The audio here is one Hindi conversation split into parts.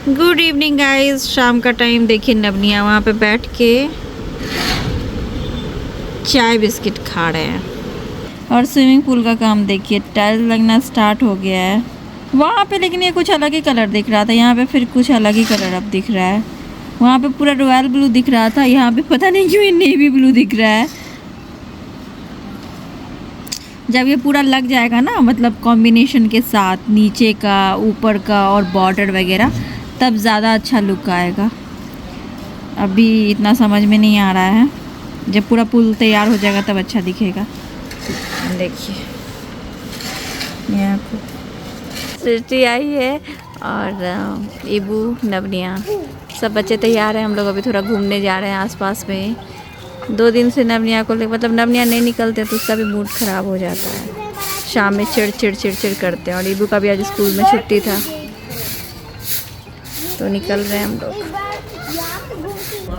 Good evening guys. शाम का टाइम देखिए, नवनिया वहाँ पे बैठ के चाय बिस्किट खा रहे हैं। और स्विमिंग पूल का काम देखिए, टाइल्स लगना स्टार्ट हो गया है वहाँ पे, लेकिन ये कुछ अलग ही कलर दिख रहा था, यहाँ पे फिर कुछ अलग ही कलर अब दिख रहा है। वहाँ पे पूरा रॉयल ब्लू दिख रहा था, यहाँ पे पता नहीं क्यों नेवी ब्लू दिख रहा है। जब ये पूरा लग जाएगा ना, मतलब कॉम्बिनेशन के साथ नीचे का, ऊपर का और बॉर्डर वगैरह, तब ज़्यादा अच्छा लुक आएगा। अभी इतना समझ में नहीं आ रहा है, जब पूरा पुल तैयार हो जाएगा तब अच्छा दिखेगा। देखिए यहाँ पे सृष्टि आई है और इबू, नवनिया, सब बच्चे तैयार हैं। हम लोग अभी थोड़ा घूमने जा रहे हैं आसपास में। 2 दिन से नवनिया को मतलब नवनिया नहीं निकलते तो उसका भी मूड ख़राब हो जाता है, शाम में चिड़ करते हैं। और इबू का भी आज स्कूल में छुट्टी था तो निकल रहे हैं हम लोग।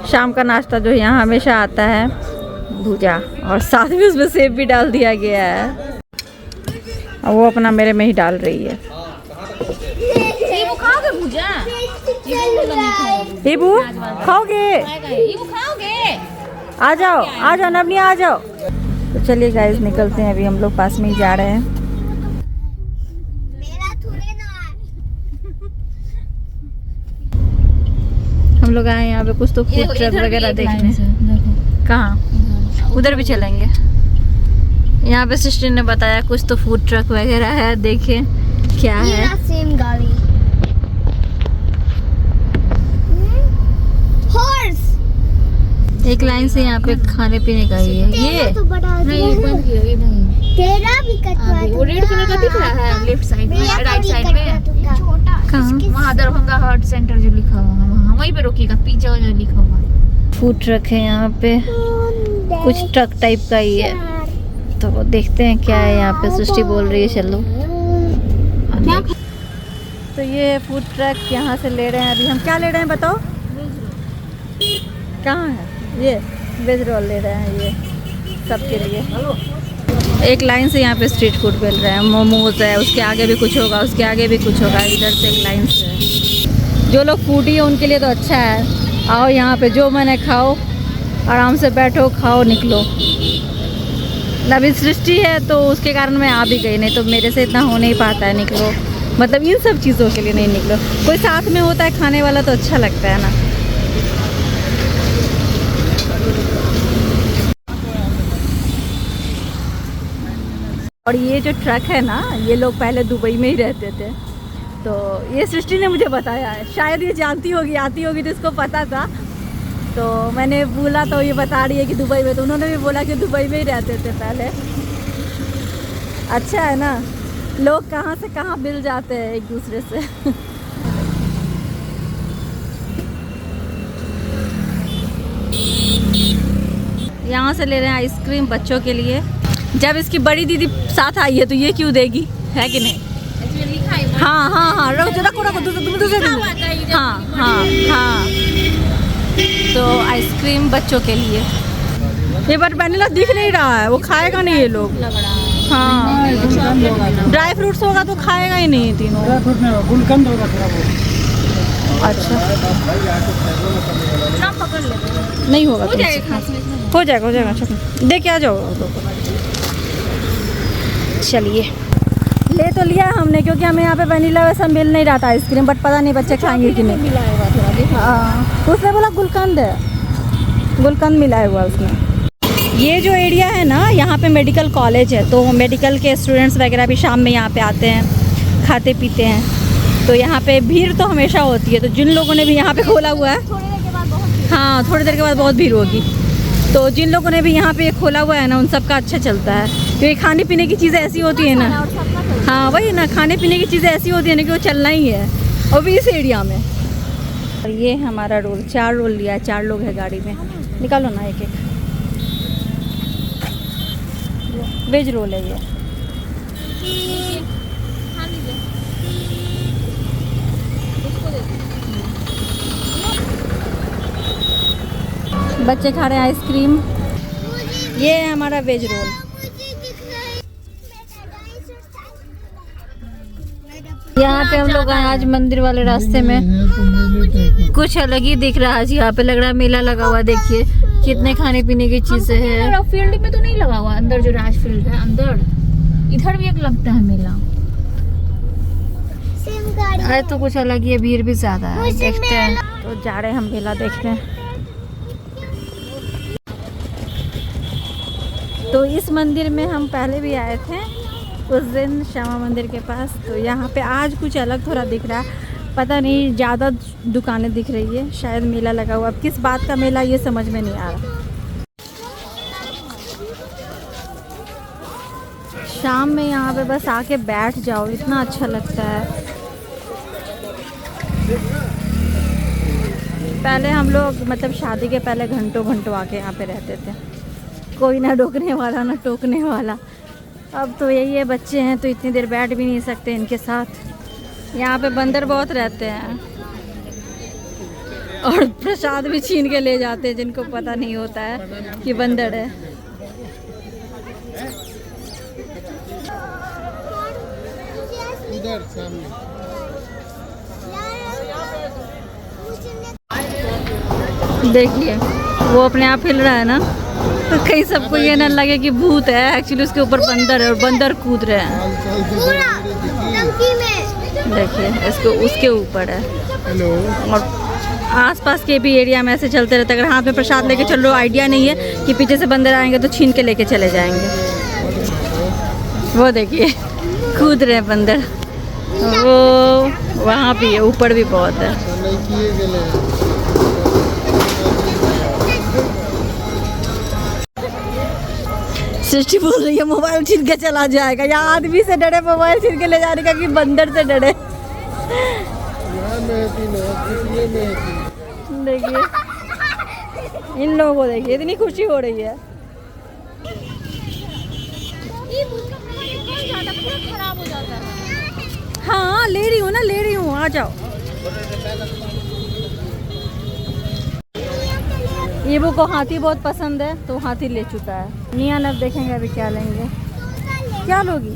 शाम का नाश्ता जो यहाँ हमेशा आता है, भुजा, और साथ में उसमें सेब भी डाल दिया गया है। और वो अपना मेरे में ही डाल रही है। इबू खाओगे? आ जाओ नवनिया आ जाओ। तो चलिए गाइस, निकलते हैं। अभी हम लोग पास में ही जा रहे हैं। हम लोग आए यहाँ पे कुछ तो फूड ट्रक वगैरह देखने। कहाँ? उधर भी चलेंगे। यहाँ पे सिस्टर ने बताया कुछ तो फूड ट्रक वगैरह है, देखें क्या है। सेम गाड़ी। हॉर्स। एक लाइन से यहाँ पे खाने पीने का ही है। ये तो बड़ा नहीं, बंद किया ये नहीं। तेरा भी कटवा दो। वो रेड कलर का दिख रहा है लेफ्ट साइड में, राइट साइड में। कहाँ? वहाँ दरभंगा हार्ट सेंटर जो लिखा हुआ है, वहाँ वहीं पे रोकिएगा, पिज्जा जो लिखा हुआ है। फूड ट्रक है यहाँ पे, कुछ ट्रक टाइप का ही है। तो देखते हैं क्या है यहाँ पे। सृष्टि बोल रही है चलो। तो ये फूड ट्रक यहाँ से ले रहे हैं। अभी हम क्या ले रहे हैं बताओ? कहाँ है? ये वेज रोल ले रहे हैं, ये सबके लिए। एक लाइन से यहाँ पे स्ट्रीट फूड मिल रहे हैं। मोमोज है, उसके आगे भी कुछ होगा, उसके आगे भी कुछ होगा, इधर से एक लाइन से। जो लोग फूडी है उनके लिए तो अच्छा है। आओ यहाँ पे जो मैंने खाओ, आराम से बैठो, खाओ, निकलो। अभी सृष्टि है तो उसके कारण मैं आ भी गई, नहीं तो मेरे से इतना हो नहीं पाता है निकलो। मतलब इन सब चीज़ों के लिए नहीं निकलो। कोई साथ में होता है खाने वाला तो अच्छा लगता है ना। और ये जो ट्रक है ना, ये लोग पहले दुबई में ही रहते थे। तो ये सृष्टि ने मुझे बताया है, शायद ये जानती होगी, आती होगी तो इसको पता था। तो मैंने बोला तो ये बता रही है कि दुबई में, तो उन्होंने भी बोला कि दुबई में ही रहते थे पहले। अच्छा है ना, लोग कहाँ से कहाँ मिल जाते हैं एक दूसरे से। यहाँ से ले रहे हैं आइसक्रीम बच्चों के लिए। जब इसकी बड़ी दीदी साथ आई है तो ये क्यों देगी, है कि नहीं? हाँ, रखो हाँ। तो आइसक्रीम बच्चों के लिए। ये बट वैनिला दिख नहीं रहा है, वो खाएगा नहीं ये लोग। हाँ, ड्राई फ्रूट्स होगा तो खाएगा ही नहीं तीनों। गुलकंद होगा थोड़ा बहुत। अच्छा, नहीं होगा तो हो जाएगा। दे के आ जाओ। चलिए, ले तो लिया हमने, क्योंकि हमें यहाँ पे वनीला वैसा मिल नहीं रहा था आइसक्रीम, बट पता नहीं बच्चे खाएंगे कि नहीं। उसने बोला गुलकंद है, गुलकंद मिला हुआ उसमें। ये जो एरिया है ना, यहाँ पे मेडिकल कॉलेज है, तो मेडिकल के स्टूडेंट्स वगैरह भी शाम में यहाँ पे आते हैं, खाते पीते हैं। तो यहाँ पे भीड़ तो हमेशा होती है। तो जिन लोगों ने भी यहाँ पे खोला हुआ है, हाँ, थोड़ी देर के बाद बहुत भीड़ होगी। तो जिन लोगों ने भी यहाँ पे खोला हुआ है ना, उन सबका अच्छा चलता है, क्योंकि खाने पीने की चीज़ें ऐसी होती है ना। हाँ वही ना, खाने पीने की चीज़ें ऐसी होती है ना कि वो चलना ही है, और भी इस एरिया में। और ये हमारा रोल, 4 रोल लिया है, 4 लोग हैं गाड़ी में। निकालो ना एक एक। वेज रोल है ये। बच्चे खा रहे हैं आइसक्रीम। ये है हमारा वेज रोल। यहाँ यहाँ पे हम लोग आए आज मंदिर वाले रास्ते में, कुछ अलग ही दिख रहा है आज। यहाँ पे लग रहा है मेला लगा हुआ, देखिए कितने खाने पीने की चीजें हैं। फील्ड में तो नहीं लगा हुआ, अंदर जो राज फील्ड है अंदर, इधर भी एक लगता है मेला। आज तो कुछ अलग ही है, भीड़ भी ज्यादा है। देखते हैं, तो जा रहे हैं हम मेला देखने। तो इस मंदिर में हम पहले भी आए थे उस दिन, श्यामा मंदिर के पास। तो यहाँ पे आज कुछ अलग थोड़ा दिख रहा है, पता नहीं, ज़्यादा दुकानें दिख रही है, शायद मेला लगा हुआ। अब किस बात का मेला ये समझ में नहीं आ रहा। शाम में यहाँ पे बस आके बैठ जाओ, इतना अच्छा लगता है। पहले हम लोग मतलब शादी के पहले घंटों घंटों आके यहाँ पे रहते थे, कोई ना रोकने वाला ना टोकने वाला। अब तो यही है, बच्चे हैं तो इतनी देर बैठ भी नहीं सकते इनके साथ। यहाँ पे बंदर बहुत रहते हैं और प्रसाद भी छीन के ले जाते हैं, जिनको पता नहीं होता है कि बंदर है। इधर सामने देखिए वो अपने आप हिल रहा है ना, तो कहीं सबको ये ना लगे कि भूत है, एक्चुअली उसके ऊपर बंदर है और बंदर कूद रहे हैं। देखिए इसको, उसके ऊपर है। और आसपास के भी एरिया में ऐसे चलते रहते हैं। अगर हाथ में प्रसाद लेके चल रहे हो, आइडिया नहीं है कि पीछे से बंदर आएंगे तो छीन के लेके चले जाएंगे। वो देखिए कूद रहे हैं बंदर, वो वहाँ भी है, ऊपर भी बहुत है। सृष्टि बोल रही है मोबाइल छीन के चला जाएगा। या आदमी से डरे मोबाइल छीन के ले जाने का कि बंदर से डरे। देखिए इन लोगों को, देखिए इतनी खुशी हो रही है। खराब हो जाता है। हाँ ले रही हूँ ना, ले रही हूँ, आ जाओ। ईबू को हाथी बहुत पसंद है तो हाथी ले चुका है। नियान अब देखेंगे अभी क्या लेंगे। क्या लोगी?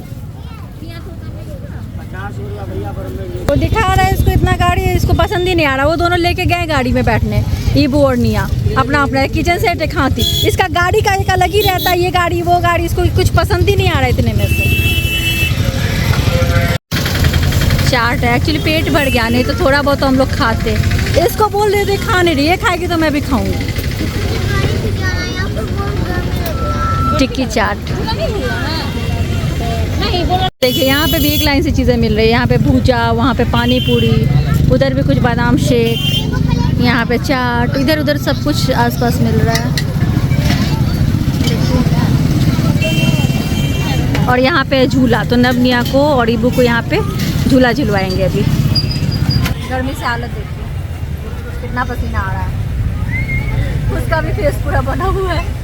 वो दिखा रहा है इसको, इतना गाड़ी है, इसको पसंद ही नहीं आ रहा। वो दोनों लेके गए गाड़ी में बैठने, ईबू और निया। अपना अपना किचन सेट एक हाथी। इसका गाड़ी का एक अलग ही रहता है, ये गाड़ी वो गाड़ी, इसको कुछ पसंद ही नहीं आ रहा इतने में से। चाट है, एक्चुअली पेट भर गया, नहीं तो थोड़ा बहुत तो हम लोग खाते। इसको बोल देते खा नहीं रही है, खाएगी तो मैं भी खाऊंगी। टिक्की चाट देखिए, यहाँ पे भी एक लाइन से चीज़ें मिल रही है। यहाँ पे भूजा, वहाँ पे पानी पूरी, उधर भी कुछ बादाम शेक, यहाँ पे चाट, इधर उधर सब कुछ आसपास मिल रहा है। और यहाँ पे झूला, तो नवनिया को और ईबू को यहाँ पे झूला झुलवाएंगे। अभी गर्मी से हालत देखिए, कितना पसीना आ रहा है। उसका भी फेस पूरा बना हुआ है।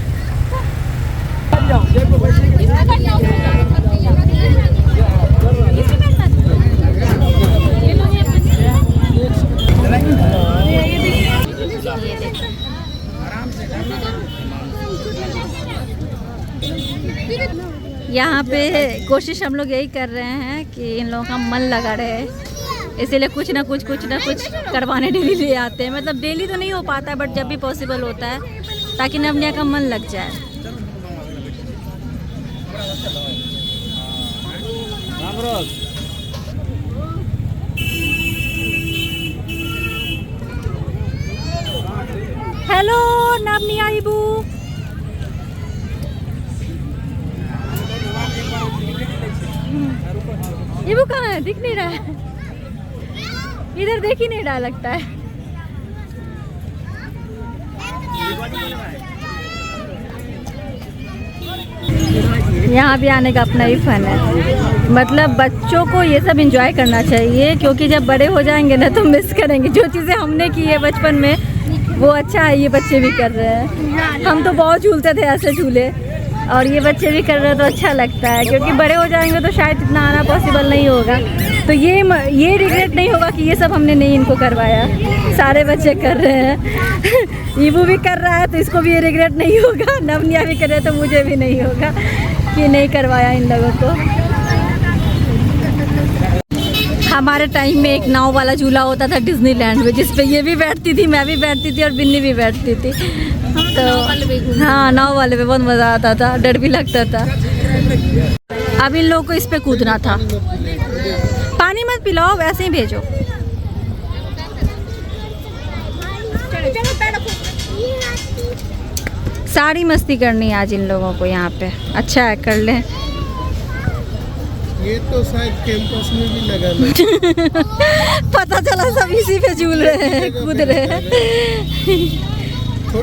यहाँ पे कोशिश हम लोग यही कर रहे हैं कि इन लोगों का मन लगा रहे, इसीलिए कुछ ना कुछ करवाने डेली ले आते हैं। मतलब डेली तो नहीं हो पाता है, बट जब भी पॉसिबल होता है, ताकि नवनिया का मन लग जाए। हेलो नवनिया, ईबू ईबू कहाँ है? दिख नहीं रहा है, इधर देख ही नहीं रहा लगता है। यहाँ भी आने का अपना ही फन है। मतलब बच्चों को ये सब एंजॉय करना चाहिए, क्योंकि जब बड़े हो जाएंगे ना तो मिस करेंगे। जो चीज़ें हमने की है बचपन में वो अच्छा है, ये बच्चे भी कर रहे हैं। हम तो बहुत झूलते थे ऐसे झूले, और ये बच्चे भी कर रहे हैं तो अच्छा लगता है। क्योंकि बड़े हो जाएंगे तो शायद इतना आना पॉसिबल नहीं होगा, तो ये रिग्रेट नहीं होगा कि ये सब हमने नहीं इनको करवाया। सारे बच्चे कर रहे हैं। ईबू भी कर रहा है तो इसको भी ये रिग्रेट नहीं होगा, नवनिया भी कर रहे तो मुझे भी नहीं होगा कि नहीं करवाया इन लोगों को। हमारे टाइम में एक नाव वाला झूला होता था डिज्नीलैंड में, जिस पे ये भी बैठती थी, मैं भी बैठती थी और बिन्नी भी बैठती थी। तो हाँ, नाव वाले पे बहुत मज़ा आता था, डर भी लगता था। अब इन लोगों को इस पे कूदना था। पानी मत पिलाओ, वैसे ही भेजो। सारी मस्ती करनी है आज इन लोगों को यहाँ पे। अच्छा है, कर लें। ये तो शायद कैंपस में भी लगा है। पता चला सब इसी पे झूल रहे हैं, कूद रहे हैं।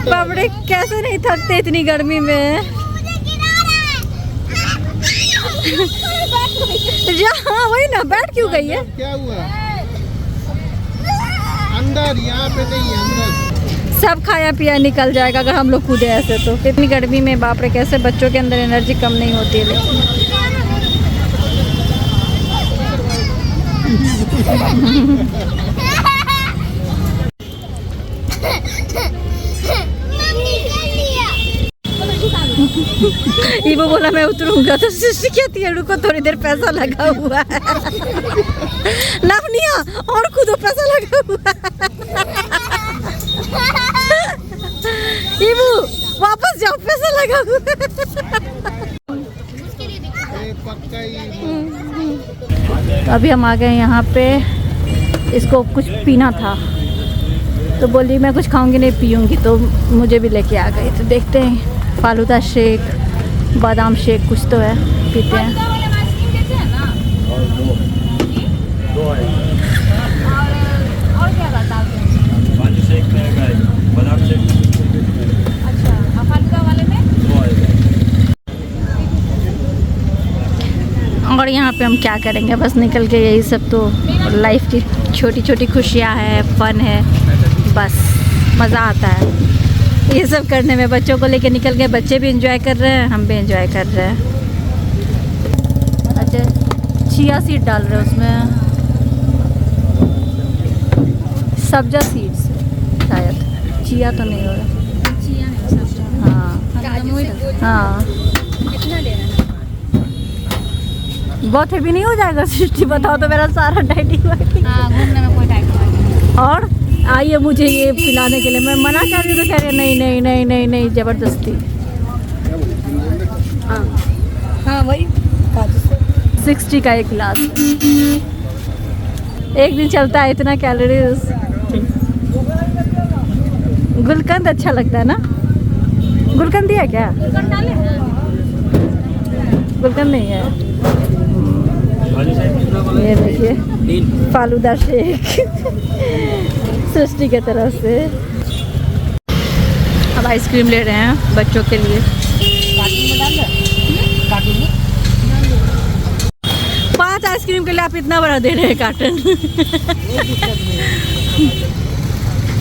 बाबड़े कैसे नहीं थकते इतनी गर्मी में। हाँ वही ना, बैठ क्यों गई है? क्या हुआ? अंदर, यहाँ पे नहीं है, अंदर। सब खाया पिया निकल जाएगा अगर हम लोग कूदे ऐसे तो। इतनी गर्मी में बाप रे, कैसे बच्चों के अंदर एनर्जी कम नहीं होती है। लेकिन वो बोला मैं उतरूंगा, तो सृष्टि कहती है रुको थोड़ी देर, पैसा लगा हुआ है। नवनिया और कूदो, पैसा लगा हुआ है। इबू वापस जाओ, पैसा लगा हुआ है। तो अभी हम आ गए यहाँ पे, इसको कुछ पीना था तो बोली मैं कुछ खाऊंगी नहीं पीऊंगी, तो मुझे भी लेके आ गई। तो देखते हैं, फालूदा शेक, बादाम शेक कुछ तो है, पीते हैं। और क्या बताते हैं? बादाम शेक। अच्छा, फालूदा वाले में? और यहाँ पे हम क्या करेंगे, बस निकल के यही सब तो लाइफ की छोटी छोटी खुशियाँ हैं, फन है, बस मज़ा आता है ये सब करने में। बच्चों को लेके निकल गए, बच्चे भी एंजॉय कर रहे हैं, हम भी एंजॉय कर रहे हैं। अच्छा, चिया सीड डाल रहे हैं उसमें, सब्जा सीड्स शायद, चिया तो नहीं होगा। हाँ हाँ, बहुत हेवी नहीं हो जाएगा सृष्टि? बताओ तो, मेरा सारा डाइटिंग घूमने में कोई टाइम। और आइए मुझे ये पिलाने के लिए, मैं मना कर रही हूँ तो कह रही है नहीं नहीं नहीं नहीं नहीं, ज़बरदस्ती। हाँ हाँ वही 60 का एक गिलास, एक दिन चलता है इतना कैलोरीज। गुलकंद अच्छा लगता है ना? गुलकंद दिया क्या? गुलकंद नहीं है। ये देखिए फालूदा शेक सृष्टि के तरफ से। अब आइसक्रीम ले रहे हैं बच्चों के लिए। 5 आइसक्रीम के लिए आप इतना बड़ा दे रहे हैं कार्टन।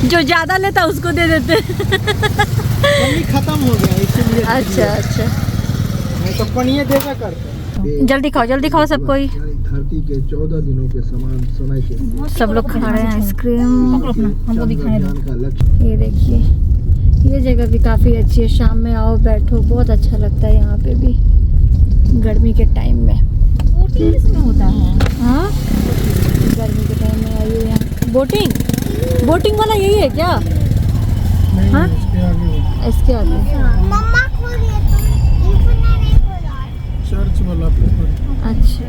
जो ज़्यादा लेता उसको दे देते। खत्म हो गया इसीलिए। अच्छा अच्छा, नहीं तो पनिया जैसा करते। जल्दी खाओ सब कोई। धरती के 14 दिनों के समान समय के सब लोग खा रहे हैं आइसक्रीम। हमको दिखाई दो। ये देखिए, ये जगह भी काफ़ी अच्छी है, शाम में आओ बैठो, बहुत अच्छा लगता है यहाँ पे भी गर्मी के टाइम में। बोटिंग इसमें होता है? हाँ, गर्मी के टाइम में आइए यहाँ। बोटिंग वाला यही है क्या? हाँ, इसके आगे मम्मा खोल दिया तो इतना नहीं खोला। चर्च वाला। अच्छा,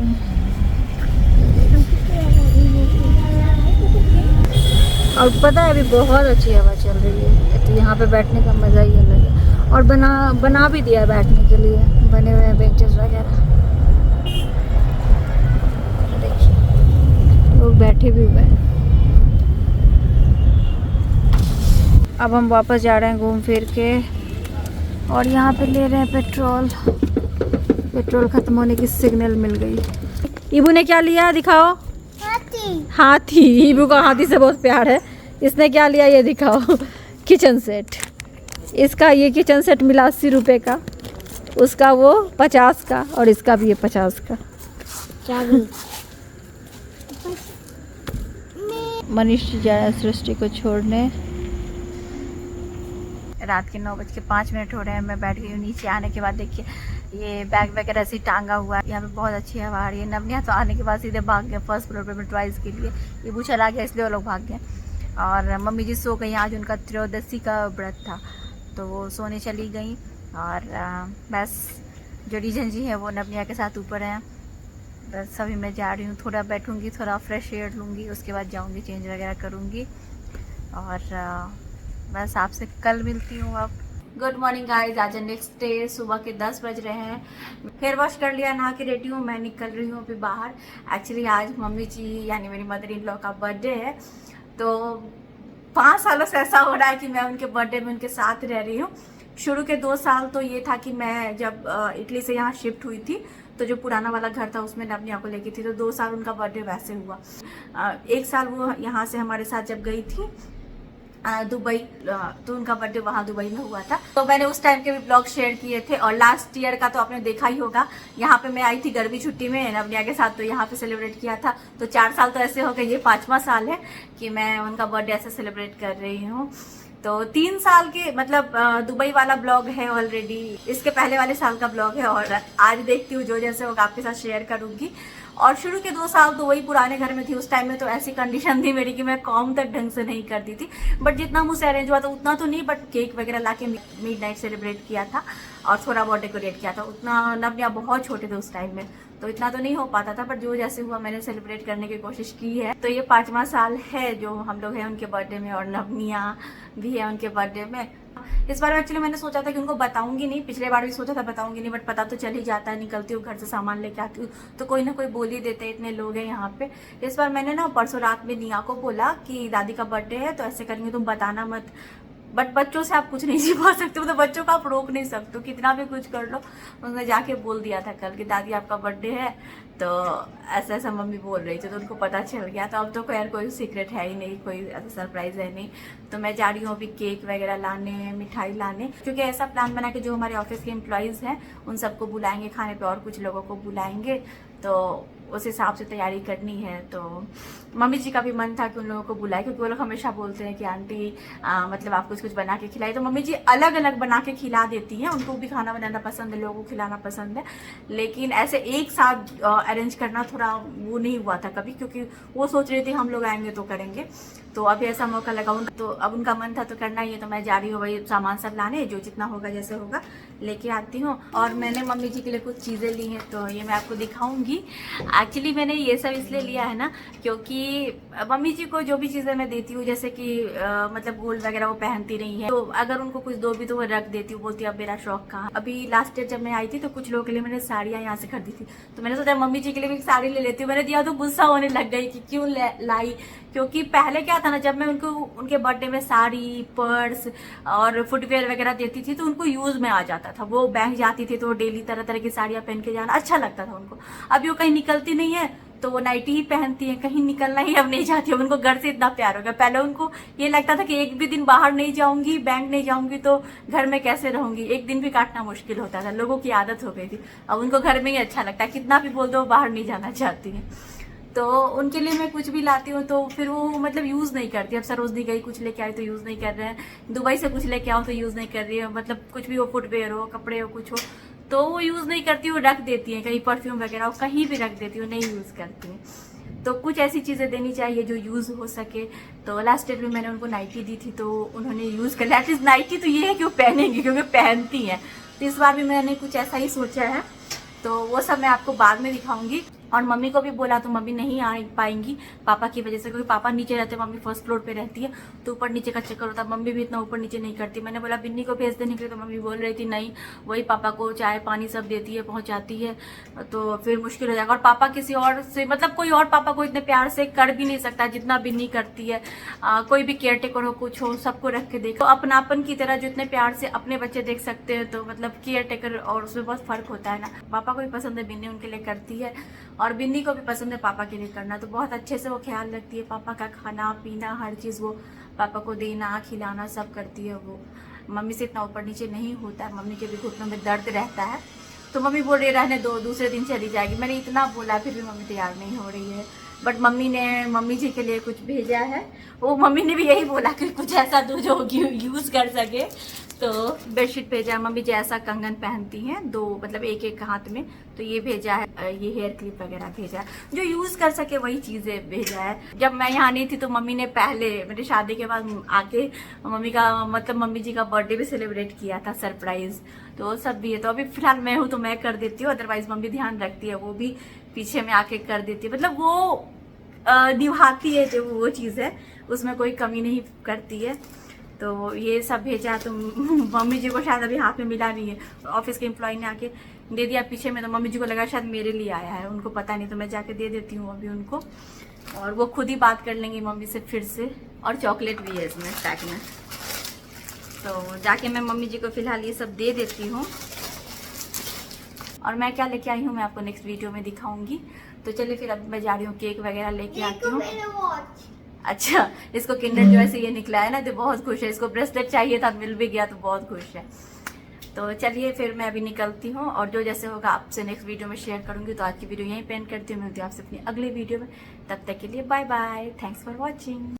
और पता है अभी बहुत अच्छी हवा चल रही है, तो यहाँ पे बैठने का मज़ा ही अलग है। और बना भी दिया है बैठने के लिए, बने हुए हैं बेंचेस वगैरह। देखिए लोग बैठे भी हुए हैं। अब हम वापस जा रहे हैं घूम फिर के, और यहाँ पे ले रहे हैं पेट्रोल। पेट्रोल ख़त्म होने की सिग्नल मिल गई। इबू ने क्या लिया, दिखाओ। हाथी। इबू का हाथी से बहुत प्यार है। इसने क्या लिया ये दिखाओ। Kitchen set. इसका ये किचन सेट मिला 80 रुपये का, उसका वो 50 का, और इसका भी ये 50 का। मनीष जा रहा है सृष्टि को छोड़ने। रात के 9:05 हो रहे हैं। मैं बैठ गई हूँ नीचे। आने के बाद देखिए ये बैग वगैरह ऐसे टांगा हुआ है। यहाँ पे बहुत अच्छी हवा आ रही है। नवनिया तो आने के बाद सीधे भाग गए फर्स्ट फ्लोर पे ट्वाइस के लिए, ये वो चला गया इसलिए वो लोग भाग गए। और मम्मी जी सो गई, आज उनका त्रयोदशी का व्रत था तो वो सोने चली गई। और बस जो रीजन जी है वो नवनिया के साथ ऊपर हैं। बस अभी मैं जा रही हूँ, थोड़ा बैठूँगी, थोड़ा फ्रेश एयर लूँगी, उसके बाद जाऊँगी चेंज वगैरह करूँगी और बस आपसे कल मिलती हूँ। अब गुड मॉर्निंग गाइस, आज नेक्स्ट डे, सुबह के 10 बज रहे हैं। हेयर वॉश कर लिया, नहा के रेडी हूँ, मैं निकल रही हूँ अभी बाहर। एक्चुअली आज मम्मी जी यानी मेरी मदर इन लॉ का बर्थडे है, तो 5 सालों से ऐसा हो रहा है कि मैं उनके बर्थडे में उनके साथ रह रही हूँ। शुरू के 2 साल तो ये था कि मैं जब इटली से यहाँ शिफ्ट हुई थी तो जो पुराना वाला घर था उसमें नवनिया को लेके थी, तो 2 साल उनका बर्थडे वैसे हुआ। 1 साल वो यहाँ से हमारे साथ जब गई थी दुबई, तो उनका बर्थडे वहाँ दुबई में हुआ था, तो मैंने उस टाइम के भी ब्लॉग शेयर किए थे। और लास्ट ईयर का तो आपने देखा ही होगा, यहाँ पे मैं आई थी गर्मी छुट्टी में नवनिया के साथ, तो यहाँ पे सेलिब्रेट किया था। तो 4 साल तो ऐसे हो गए, ये 5वां साल है कि मैं उनका बर्थडे ऐसे सेलिब्रेट कर रही हूँ। तो 3 साल के मतलब दुबई वाला ब्लॉग है ऑलरेडी, इसके पहले वाले साल का ब्लॉग है और आज देखती हूँ जो जैसे होगा आपके साथ शेयर करूँगी। और शुरू के 2 साल तो वही पुराने घर में थी, उस टाइम में तो ऐसी कंडीशन थी मेरी कि मैं कॉम तक ढंग से नहीं करती थी, बट जितना मुझसे अरेंज हुआ था उतना तो नहीं, बट केक वगैरह ला के मिडनाइट सेलिब्रेट किया था और थोड़ा बहुत डेकोरेट किया था। उतना नवनिया बहुत छोटे थे उस टाइम में, तो इतना तो नहीं हो पाता था, बट जो जैसे हुआ मैंने सेलिब्रेट करने की कोशिश की है। तो ये 5वां साल है जो हम लोग हैं उनके बर्थडे में, और नवनिया भी है उनके बर्थडे में। इस बार एक्चुअली मैंने सोचा था कि उनको बताऊंगी नहीं, पिछले बार भी सोचा था बताऊंगी नहीं, बट पता तो चल ही जाता है, निकलती हूँ घर से सामान लेके आती हूँ तो कोई ना कोई बोल ही देते हैं, इतने लोग हैं यहाँ पे। इस बार मैंने ना परसों रात में निया को बोला कि दादी का बर्थडे है तो ऐसे करेंगे, तुम बताना मत। बट बच्चों से आप कुछ नहीं छिपा सकते, मतलब बच्चों को आप रोक नहीं सकते, कितना भी कुछ कर लो। उन्होंने जाके बोल दिया था कल कि दादी आपका बर्थडे है, तो ऐसा ऐसा मम्मी बोल रही थी, तो उनको पता चल गया। तो अब तो खैर कोई सीक्रेट है ही नहीं, कोई ऐसा सरप्राइज है नहीं। तो मैं जा रही हूँ अभी केक वगैरह लाने, मिठाई लाने, क्योंकि ऐसा प्लान बना के जो हमारे ऑफिस के एम्प्लॉयज़ हैं उन सबको बुलाएंगे खाने पे और कुछ लोगों को बुलाएंगे, तो उस हिसाब से तैयारी करनी है। तो मम्मी जी का भी मन था कि उन लोगों को बुलाए, क्योंकि वो लोग हमेशा बोलते हैं कि आंटी मतलब आप कुछ कुछ बना के खिलाई। तो मम्मी जी अलग अलग बना के खिला देती हैं, उनको भी खाना बनाना पसंद है, लोगों को खिलाना पसंद है, लेकिन ऐसे एक साथ अरेंज करना थोड़ा वो नहीं हुआ था कभी, क्योंकि वो सोच रही थी हम लोग आएंगे तो करेंगे। तो अभी ऐसा मौका लगा, तो अब उनका मन था तो करना ही है। तो मैं जा रही हूँ वही सामान सब लाने, जो जितना होगा जैसे होगा लेके आती हूँ। और मैंने मम्मी जी के लिए कुछ चीज़ें ली हैं, तो ये मैं आपको दिखाऊंगी। एक्चुअली मैंने ये सब इसलिए लिया है ना, क्योंकि मम्मी जी को जो भी चीज़ें मैं देती हूँ, जैसे कि मतलब गोल्ड वगैरह वो पहनती नहीं है, तो अगर उनको कुछ दो भी तो वो रख देती हूँ, बोलती है अब मेरा शौक कहाँ। अभी लास्ट ईयर जब मैं आई थी तो कुछ लोगों के लिए मैंने साड़ियाँ यहाँ से खरीदी थी, तो मैंने सोचा मम्मी जी के लिए भी साड़ी ले लेती हूँ। मैंने दिया तो गुस्सा होने लग गई कि क्यों लाई, क्योंकि पहले क्या था ना, जब मैं उनको उनके बर्थडे में साड़ी, पर्स और फुटवेयर वगैरह देती थी तो उनको यूज में आ जाता था, वो बैंक जाती थी तो डेली तरह तरह की साड़ियाँ पहन के जाना अच्छा लगता था उनको। अभी वो कहीं निकलती नहीं है तो वो नाइटी ही पहनती है, कहीं निकलना ही अब नहीं चाहती है। उनको घर से इतना प्यार हो गया, पहले उनको ये लगता था कि एक भी दिन बाहर नहीं जाऊंगी, बैंक नहीं जाऊंगी तो घर में कैसे रहूंगी, एक दिन भी काटना मुश्किल होता था, लोगों की आदत हो गई थी। अब उनको घर में ही अच्छा लगता है, कितना भी बोल दो बाहर नहीं जाना चाहती है। तो उनके लिए मैं कुछ भी लाती हूँ तो फिर वो मतलब यूज़ नहीं करती। अब सरोजनी गई कुछ लेके आई तो यूज़ नहीं कर रहे हैं, दुबई से कुछ लेके आओ तो यूज़ नहीं कर रही है, मतलब कुछ भी हो, फुटवेयर हो, कपड़े हो, कुछ हो तो वो यूज़ नहीं करती, वो रख देती हैं, कहीं परफ्यूम वगैरह कहीं भी रख देती हूँ, नहीं यूज़ करती हैं। तो कुछ ऐसी चीज़ें देनी चाहिए जो यूज़ हो सके। तो लास्ट ईयर में मैंने उनको नाइटी दी थी तो उन्होंने यूज़ कर लिया। एटलीस्ट नाइटी तो ये है कि वो पहनेंगी क्योंकि पहनती हैं। तो इस बार भी मैंने कुछ ऐसा ही सोचा है, तो वो सब मैं आपको बाद में दिखाऊंगी। और मम्मी को भी बोला तो मम्मी नहीं आ पाएंगी पापा की वजह से, क्योंकि पापा नीचे रहते हैं, मम्मी फर्स्ट फ्लोर पे रहती है, तो ऊपर नीचे का चक्कर होता है। मम्मी भी इतना ऊपर नीचे नहीं करती। मैंने बोला बिन्नी को भेज देने के लिए, तो मम्मी बोल रही थी नहीं, वही पापा को चाय पानी सब देती है, पहुंचाती है, तो फिर मुश्किल हो जाएगा। और पापा किसी और से, मतलब कोई और पापा को इतने प्यार से कर भी नहीं सकता जितना बिन्नी करती है। कोई भी केयर टेकर हो, कुछ हो, सबको रख के देखो, तो अपनापन की तरह जितने प्यार से अपने बच्चे देख सकते हैं, तो मतलब केयर टेकर और उसमें बहुत फर्क होता है ना। पापा को भी पसंद है, बिन्नी उनके लिए करती है, और बिन्नी को भी पसंद है पापा के लिए करना, तो बहुत अच्छे से वो ख्याल रखती है। पापा का खाना पीना हर चीज़ वो पापा को देना खिलाना सब करती है वो। मम्मी से इतना ऊपर नीचे नहीं होता है, मम्मी के भी घुटनों में दर्द रहता है, तो मम्मी बोल रही रहने दो, दूसरे दिन चली जाएगी। मैंने इतना बोला फिर भी मम्मी तैयार नहीं हो रही है। बट मम्मी ने मम्मी जी के लिए कुछ भेजा है। वो मम्मी ने भी यही बोला कि कुछ ऐसा दो जो यूज़ कर सके। तो बेडशीट भेजा है। मम्मी जी ऐसा कंगन पहनती हैं, 2 मतलब एक हाथ में, तो ये भेजा है। ये हेयर क्लिप वगैरह भेजा है, जो यूज़ कर सके वही चीज़ें भेजा है। जब मैं यहाँ नहीं थी तो मम्मी ने पहले मेरी शादी के बाद आके मम्मी का मतलब मम्मी जी का बर्थडे भी सेलिब्रेट किया था, सरप्राइज़। तो सब भी है। तो अभी फिलहाल मैं हूँ तो मैं कर देती हूँ, अदरवाइज मम्मी ध्यान रखती है, वो भी पीछे में आके कर देती है। मतलब वो निभाती है जो वो चीज़ है, उसमें कोई कमी नहीं करती है। तो ये सब भेजा है। तो मम्मी जी को शायद अभी हाथ में मिला नहीं है, ऑफिस के एम्प्लॉय ने आके दे दिया पीछे में। तो मम्मी जी को लगा शायद मेरे लिए आया है, उनको पता नहीं। तो मैं जाके दे देती हूँ अभी उनको, और वो खुद ही बात कर लेंगी मम्मी से फिर से। और चॉकलेट भी है इसमें पैक में। तो जाके मैं मम्मी जी को फिलहाल ये सब दे देती हूँ। और मैं क्या लेके आई हूँ मैं आपको नेक्स्ट वीडियो में दिखाऊंगी। तो चलिए फिर अब मैं जा रही हूँ, केक वगैरह लेके आती हूँ। अच्छा, इसको किंडर जॉय से ये निकला है ना, तो बहुत खुश है। इसको ब्रेसलेट चाहिए था, मिल भी गया तो बहुत खुश है। तो चलिए फिर मैं अभी निकलती हूँ, और जो जैसे होगा आपसे नेक्स्ट वीडियो में शेयर करूँगी। तो आज की वीडियो यहीं पे एंड करती हूँ, मिलती हूँ आपसे अपनी अगली वीडियो में। तब तक के लिए bye bye, thanks for watching.